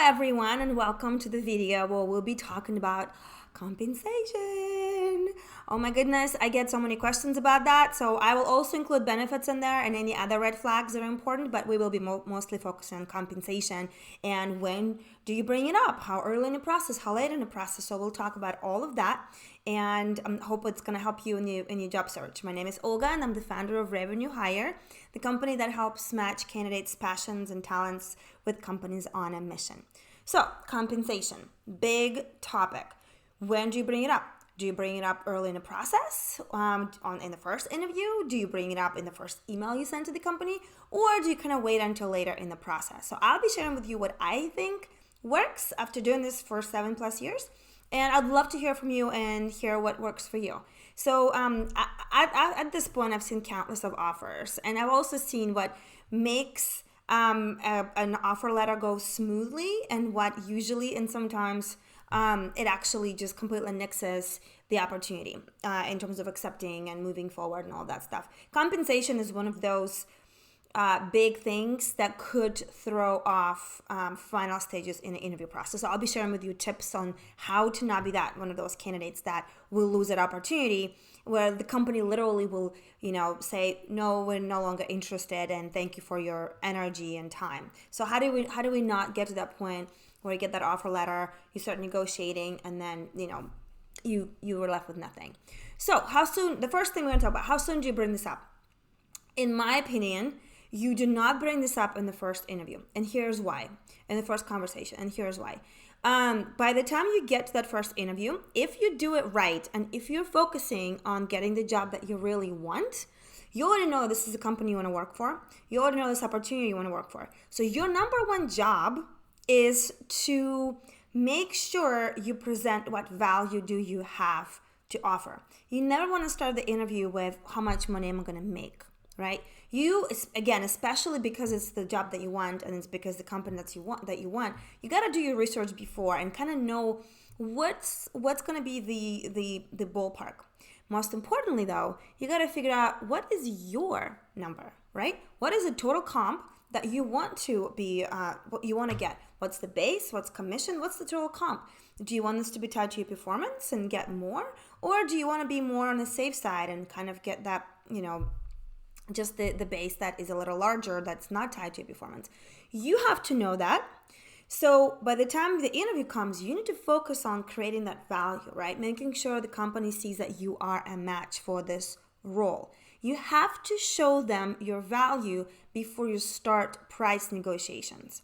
Everyone, and welcome to the video where we'll be talking about compensation. Oh my goodness, I get so many questions about that. So I will also include benefits in there and any other red flags that are important, but we will be mostly focusing on compensation and when do you bring it up, how early in the process, how late in the process. So we'll talk about all of that, and I hope it's going to help you in your job search. My name is Olga, and I'm the founder of Revenue Hire, the company that helps match candidates' passions and talents with companies on a mission. So compensation, big topic. When do you bring it up? Do you bring it up early in the process, in the first interview? Do you bring it up in the first email you send to the company? Or do you kind of wait until later in the process? So I'll be sharing with you what I think works after doing this for 7+ years. And I'd love to hear from you and hear what works for you. So at this point, I've seen countless of offers. And I've also seen what makes an offer letter go smoothly and what usually and sometimes it actually just completely nixes the opportunity in terms of accepting and moving forward and all that stuff. Compensation is one of those big things that could throw off final stages in the interview process. So I'll be sharing with you tips on how to not be one of those candidates that will lose that opportunity, where the company literally will, say, no, we're no longer interested, and thank you for your energy and time. So how do we not get to that point where you get that offer letter, you start negotiating, and then you were left with nothing. So how soon? The first thing we're gonna talk about: how soon do you bring this up? In my opinion, you do not bring this up in the first interview, and here's why. In the first conversation, and here's why. By the time you get to that first interview, if you do it right, and if you're focusing on getting the job that you really want, you already know this is a company you want to work for. You already know this opportunity you want to work for. So your number one job is to make sure you present what value do you have to offer. You never want to start the interview with how much money am I going to make, right? You, again, especially because it's the job that you want and it's because the company that you want, you got to do your research before and kind of know what's going to be the ballpark. Most importantly, though, you got to figure out what is your number, right? What is the total comp that you want to be, what you want to get? What's the base? What's commission? What's the total comp? Do you want this to be tied to your performance and get more? Or do you want to be more on the safe side and kind of get that, just the base that is a little larger, that's not tied to your performance? You have to know that. So by the time the interview comes, you need to focus on creating that value, right? Making sure the company sees that you are a match for this role. You have to show them your value before you start price negotiations.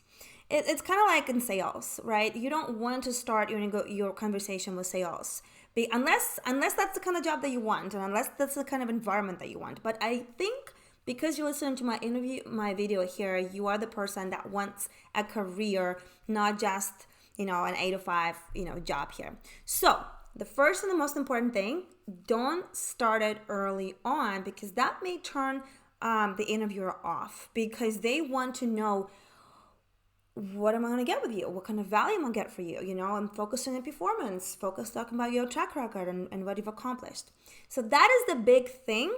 It's kind of like in sales, right? You don't want to start your conversation with sales, unless that's the kind of job that you want, and unless that's the kind of environment that you want. But I think because you listen to my video here, you are the person that wants a career, not just an 8 to 5 job here. So the first and the most important thing: don't start it early on, because that may turn the interviewer off, because they want to know, what am I going to get with you? What kind of value am I going to get for you? I'm focused on your performance, talking about your track record and what you've accomplished. So that is the big thing.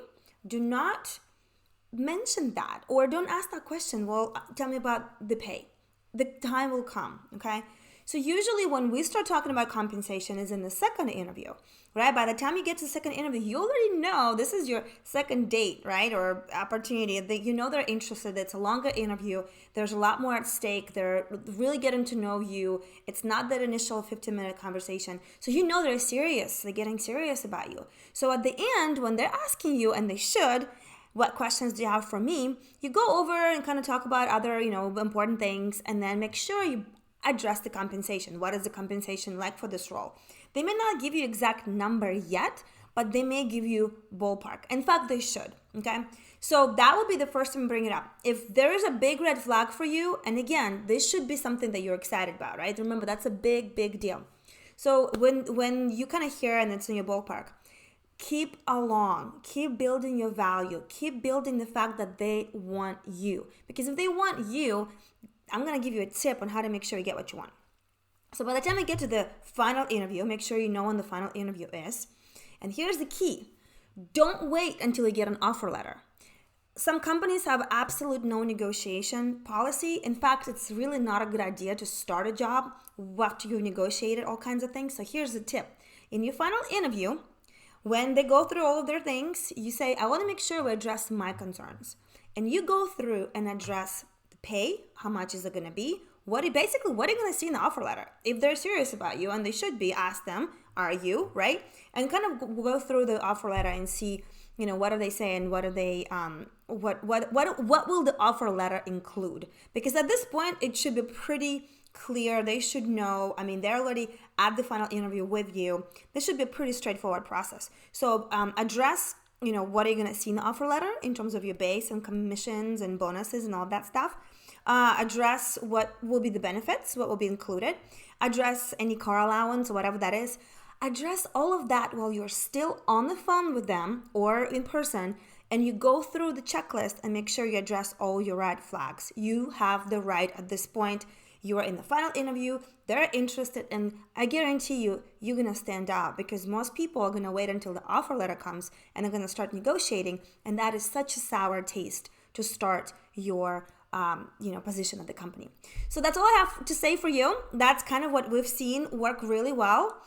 Do not mention that, or don't ask that question. Well, tell me about the pay. The time will come, okay? So usually when we start talking about compensation is in the second interview, right? By the time you get to the second interview, you already know this is your second date, right? Or opportunity that they're interested. It's a longer interview. There's a lot more at stake. They're really getting to know you. It's not that initial 15-minute conversation. So they're serious. They're getting serious about you. So at the end, when they're asking you, and they should, what questions do you have for me? You go over and kind of talk about other, important things, and then make sure you address the compensation. What is the compensation like for this role? They may not give you exact number yet, but they may give you ballpark. In fact, they should, okay? So that will be the first time to bring it up. If there is a big red flag for you, and again, this should be something that you're excited about, right? Remember, that's a big, big deal. So when you kind of hear and it's in your ballpark, keep along, keep building your value, keep building the fact that they want you. Because if they want you, I'm going to give you a tip on how to make sure you get what you want. So by the time you get to the final interview, make sure you know when the final interview is. And here's the key. Don't wait until you get an offer letter. some companies have absolute no negotiation policy. In fact, it's really not a good idea to start a job after you've negotiated all kinds of things. So here's the tip. In your final interview, when they go through all of their things, you say, I want to make sure we address my concerns. And you go through and address the pay, how much is it going to be? What are you going to see in the offer letter? If they're serious about you, and they should be, ask them, are you, right? And kind of go through the offer letter and see, what are they saying? What are they, what will the offer letter include? Because at this point, it should be pretty clear. They should know. I mean, they're already at the final interview with you. This should be a pretty straightforward process. So address, what are you going to see in the offer letter in terms of your base and commissions and bonuses and all that stuff. Address what will be the benefits, what will be included. Address any car allowance, whatever that is. Address all of that while you're still on the phone with them or in person, and you go through the checklist and make sure you address all your red flags. You have the right at this point. You are in the final interview. They're interested, and I guarantee you, you're going to stand out, because most people are going to wait until the offer letter comes and they're going to start negotiating, and that is such a sour taste to start your position at the company. So that's all I have to say for you. That's kind of what we've seen work really well.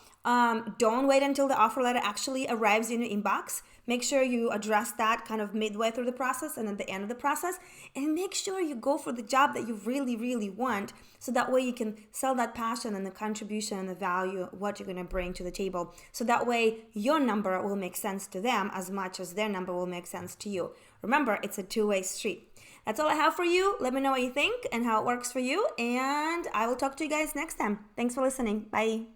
Don't wait until the offer letter actually arrives in your inbox. Make sure you address that kind of midway through the process and at the end of the process, and make sure you go for the job that you really, really want, so that way you can sell that passion and the contribution and the value, what you're going to bring to the table. So that way your number will make sense to them as much as their number will make sense to you. Remember, it's a two-way street. That's all I have for you. Let me know what you think and how it works for you, and I will talk to you guys next time. Thanks for listening. Bye.